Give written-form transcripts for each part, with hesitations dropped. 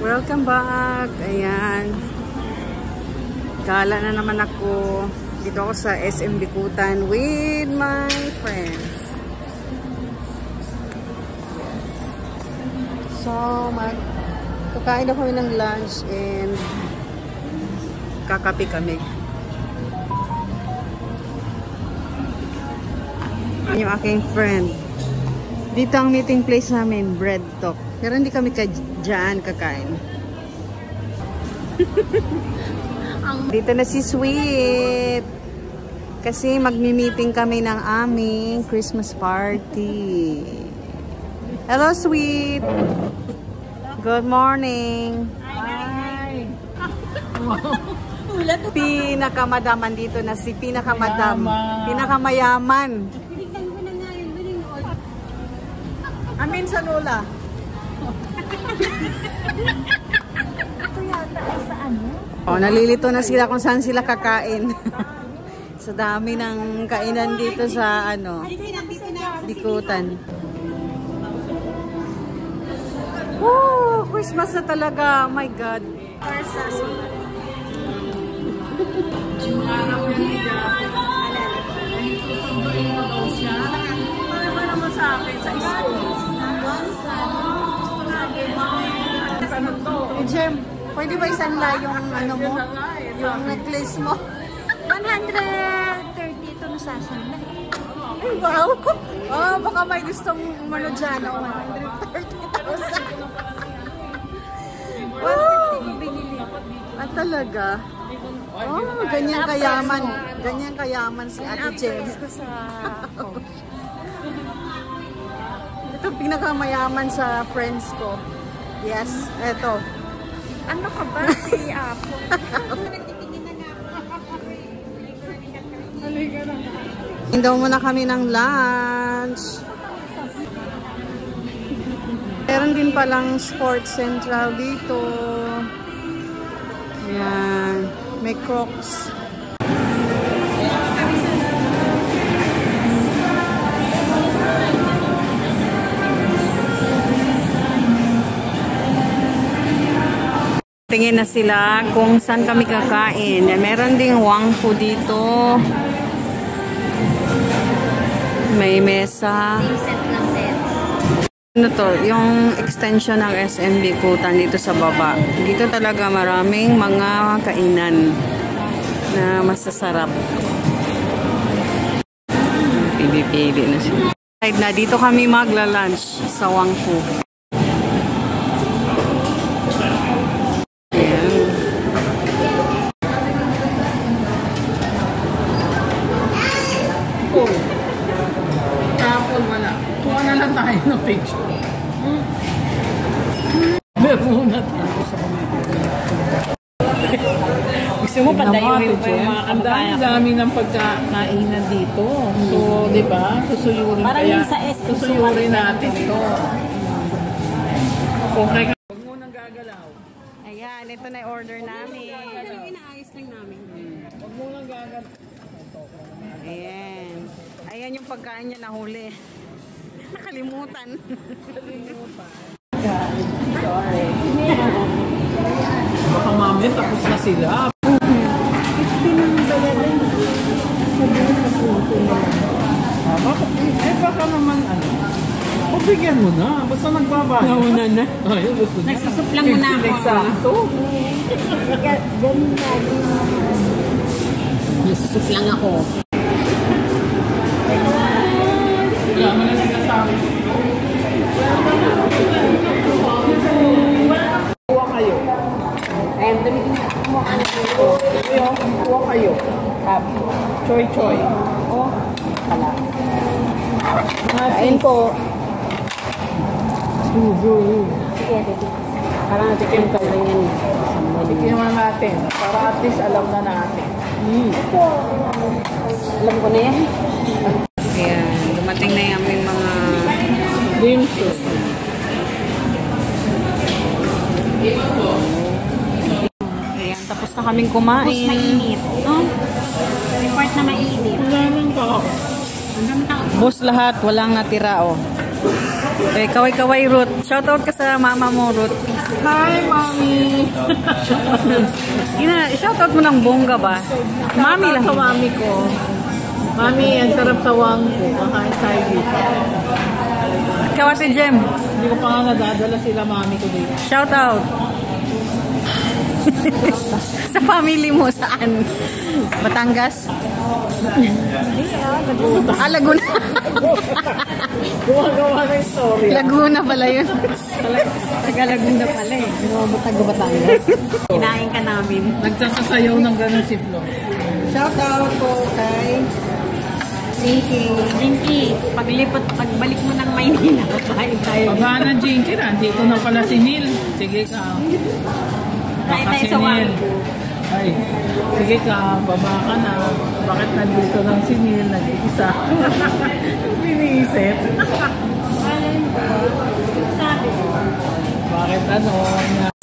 Welcome back. Ayan. Gala na naman ako. Dito ako sa SM Bikutan with my friends. So, kakain na kami ng lunch and kakape kami. Yung aking friend. Dito ang meeting place namin, Bread Talk. Pero hindi kami dyan kakain. Dito na si Sweet. Kasi magmi-meeting kami ng aming Christmas party. Hello, Sweet. Good morning. Hi. Pinakamadaman dito na si Pinakamadam. Pinakamayaman. Amin sa Lola. Ito yata ay sa ano? Oh, nalilito na sila kung saan sila kakain. Sa dami ng kainan dito sa ano, Bikutan. Oh, Christmas na talaga. Oh my God. Jem, pwede ba isanla yung ano mo? Yung necklace mo? 130 ito nasasanla. Ay, wow! Oh, baka may gustong umano dyan. 130,000. Wow! At talaga? Oh, ganyan kayaman. Ganyan kayaman si Ate Jem. Ito pinakamayaman sa friends ko. Yes, eto. Ano ka ba? Si Apo. Daw muna kami ng lunch. Meron din palang sports central dito. Ayan. May Crocs. Tingin na sila kung saan kami kakain. Meron ding Wang Fu dito. May mesa. Ano to? Yung extension ng SM Bikutan dito sa baba. Dito talaga maraming mga kainan na masasarap. Pili-pili na sila. Dito kami magla-lunch sa Wang Fu. Tayo ng picture. Meron na tayo sa gusto mo padayuhin pa yung mga kambayan. Ang dami ng pagkakainan dito. So, di ba? Susuyurin kaya. Susuyurin natin ito. Okay ka. Huwag mo nang gagalaw. Ayan, ito na yung order namin. Inaayos lang namin. Huwag mo nang gagalaw. Ayan. Ayan yung pagkain niya nahuli. Nakalimutan. Sorry. Baka mami, tapos na sila. Baka naman ano. Bigyan mo na. Basta nagbabay. Nauna na. Ayun, gusto niya. Nagsusuplang mo na ako. Eksakto. Nagsusuplang ako. Yaman na sinasabi. Kuha kayo. Ayun, dumigin mo. Ano ko? Kuha kayo. Choy choy. Oh, pala. Ayun po. Sige, sige. Parang natikim ka lang yan. Tikiman natin. Para at least alam na natin. Alam ko na yan. Ayan, dumating na yung aming mga Limsos. ayan, tapos na kaming kumain. Tapos mainit. No? Report na mainit. Wala nang tao. Bus lahat, walang natira oh. Okay, kaway-kaway, Ruth. Shoutout ka sa mama mo, Ruth. Hi, Mami! Shoutout mo ng bongga ba? Mami lang. Sa mami ko. Mami, ang sarap sawang ko. Kakain tayo dito. Ikaw, Ate Jem. Hindi ko pa nga nadadala sila mami ko dito. Shoutout. Sa family mo, saan? Batangas? Laguna. Gumagawa ng story. Laguna pala yun. Taga Laguna pala eh. Taga Batangas. Kinain ka namin. Nagsasayaw ng ganun si Flo. Shoutout po kay Jinky. Pagbalik mo ng Maynila, kain tayo. Baba ng Jinky na. Dito na pala si Neil. Sige ka. Kain tayo sa Wangko. Ay, sige ka, baba ka na. Bakit nandito lang si Neil, nag-iisa? Piniisip. Sabi ko. Bakit ano?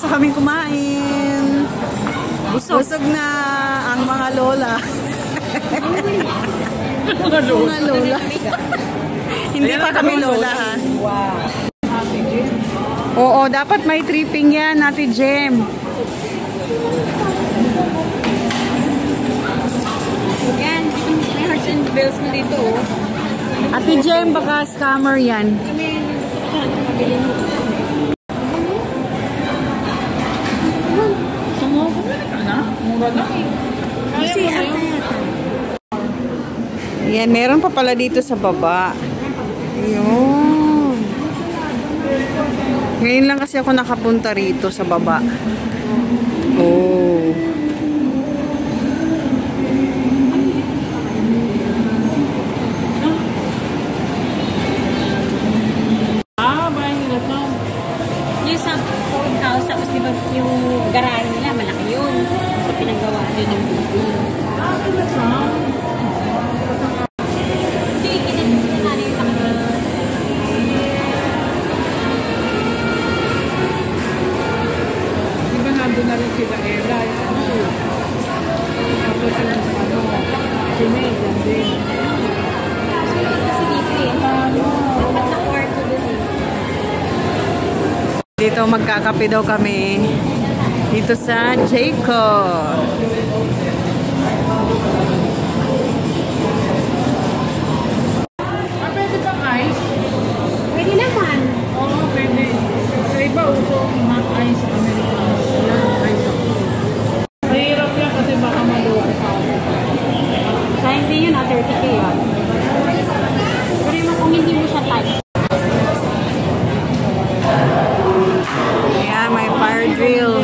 Sa kaming kumain. Busog na ang mga lola. Mga lola. Mga lola. Hindi pa kami lola ha. Wow. Oo, dapat may tripping yan, Ate Jem. Yan, may hearts and bells na dito. Ate Jem, baka scammer yan. Sumubok ka na? Mura lang. Kaya mo na yun. Yan, meron pa pala dito sa baba. Ayun. Ngayon lang kasi ako nakapunta rito sa baba. Oh. Bahay nila to. Yung sa old house, tapos diba yung garahe nila, malaki yun. So, pinagawa din ng building. Sige, kinagin na rin yung laki. Di ba nandun na rin sila Ella? Tapos yung si May, yan din. Kasi dito eh. Dapat na kwarto dun eh. Dito magkakape daw kami. Dito sa Jayco. Pwede bang ice? Pwede naman. Oo, pwede. Sa iba, uso hot ice Americano. Yan, ice ako. Mahirap yan kasi baka maluwa pa. Sa hindi yun, 30K yun. Pero yung kung hindi mo siya type. Ayan, may fire drill.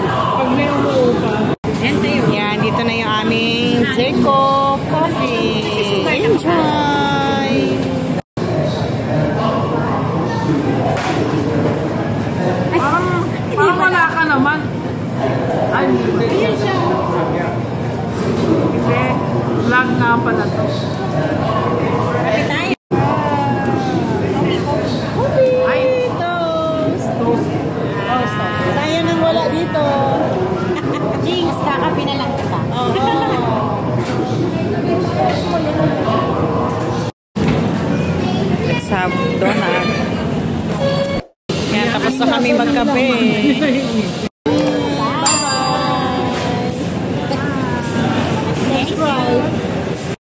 Pag may umuo pa. Yan sa'yo. Yan, dito na yung aming Jayco coffee. Enjoy! Parang wala ka naman. Ay, hindi. Hindi. Vlog na pala to. Kapit tayo. Ay, Toast! toast. Sayang nang wala dito. Jinx, kakapi na lang kita. Let's have donut. Yan, tapos na kami magkape.